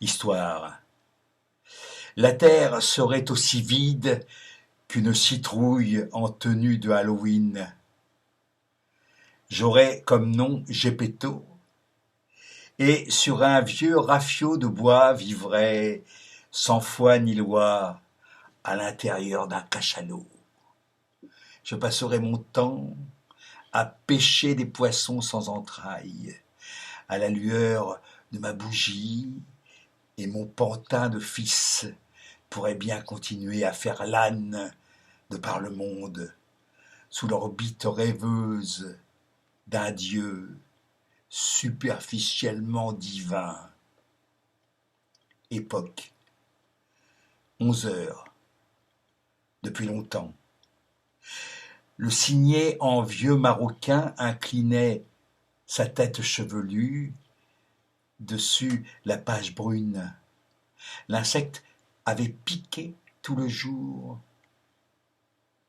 Histoire. La terre serait aussi vide qu'une citrouille en tenue de Halloween. J'aurais comme nom Gepetto, et sur un vieux rafio de bois vivrait, sans foi ni loi, à l'intérieur d'un cachalot. Je passerais mon temps à pêcher des poissons sans entrailles, à la lueur de ma bougie, et mon pantin de fils pourrait bien continuer à faire l'âne de par le monde, sous l'orbite rêveuse d'un Dieu superficiellement divin. Époque, 11 heures, depuis longtemps. Le cygnet en vieux maroquin inclinait sa tête chevelue dessus la page brune. L'insecte avait piqué tout le jour,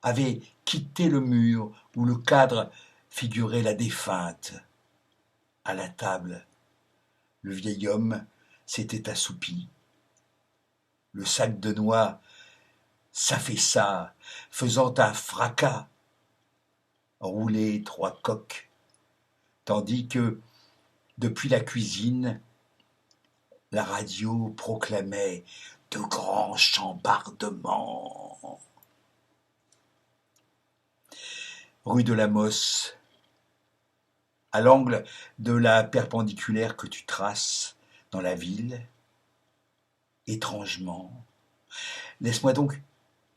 avait quitté le mur où le cadre figurait la défunte. À la table, le vieil homme s'était assoupi. Le sac de noix s'affaissa, faisant un fracas, roulé 3 coques, tandis que, depuis la cuisine, la radio proclamait de grands chambardements. Rue de la Mosse, à l'angle de la perpendiculaire que tu traces dans la ville, étrangement. Laisse-moi donc,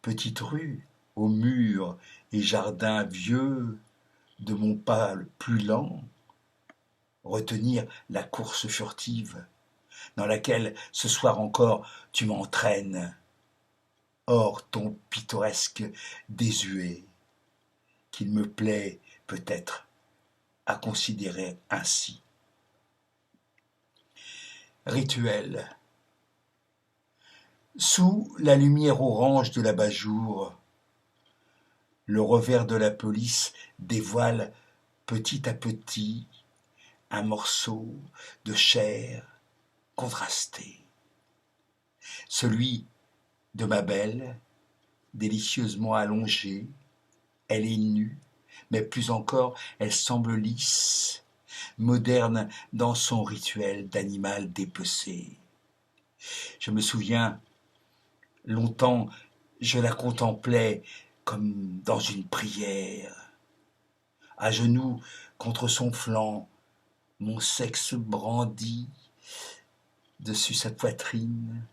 petite rue, aux murs et jardins vieux de mon pas le plus lent, retenir la course furtive dans laquelle ce soir encore tu m'entraînes, hors ton pittoresque désuet, qu'il me plaît peut-être à considérer ainsi. Rituel. Sous la lumière orange de l'abat-jour, le revers de la police dévoile petit à petit un morceau de chair contrastée. Celui de ma belle, délicieusement allongée, elle est nue, mais plus encore, elle semble lisse, moderne dans son rituel d'animal dépecé. Je me souviens, longtemps, je la contemplais comme dans une prière. À genoux contre son flanc, mon sexe brandi dessus sa poitrine.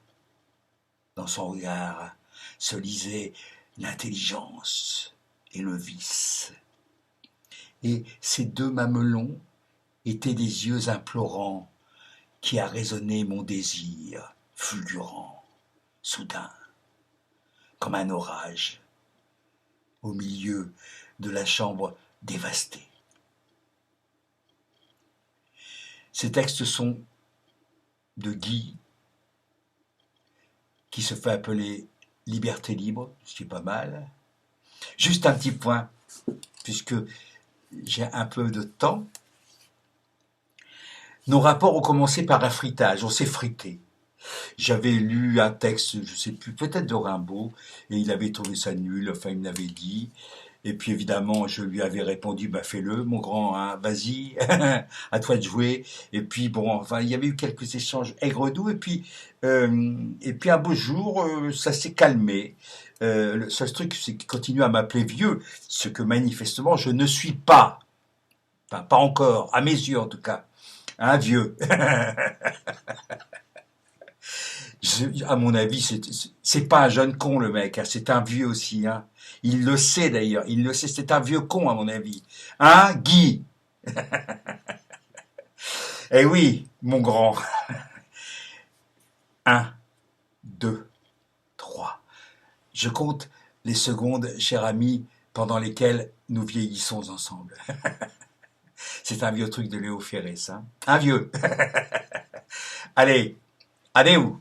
Dans son regard se lisait l'intelligence et le vice. Et ses 2 mamelons étaient des yeux implorants qui arraisonnaient mon désir fulgurant, soudain, comme un orage, au milieu de la chambre dévastée. Ces textes sont de Guy, qui se fait appeler Liberté libre, ce qui est pas mal. Juste un petit point, puisque j'ai un peu de temps. Nos rapports ont commencé par un fritage, on s'est frité. J'avais lu un texte, je sais plus, peut-être de Rimbaud, et il avait trouvé ça nul, enfin il me l'avait dit. Et puis évidemment, je lui avais répondu, bah fais-le, mon grand, hein, vas-y, à toi de jouer. Et puis bon, enfin, il y avait eu quelques échanges aigre-doux, et puis un beau jour, ça s'est calmé. Le seul truc, c'est qu'il continue à m'appeler vieux, ce que manifestement je ne suis pas. Enfin, pas encore, à mes yeux en tout cas. Un vieux. À mon avis, c'est pas un jeune con le mec, hein, c'est un vieux aussi. Hein. Il le sait d'ailleurs, il le sait, c'est un vieux con à mon avis. Hein, Guy? Eh oui, mon grand. 1, 2, 3. Je compte les secondes, cher ami, pendant lesquelles nous vieillissons ensemble. C'est un vieux truc de Léo Ferré, ça. Un vieux. Allez, adéou.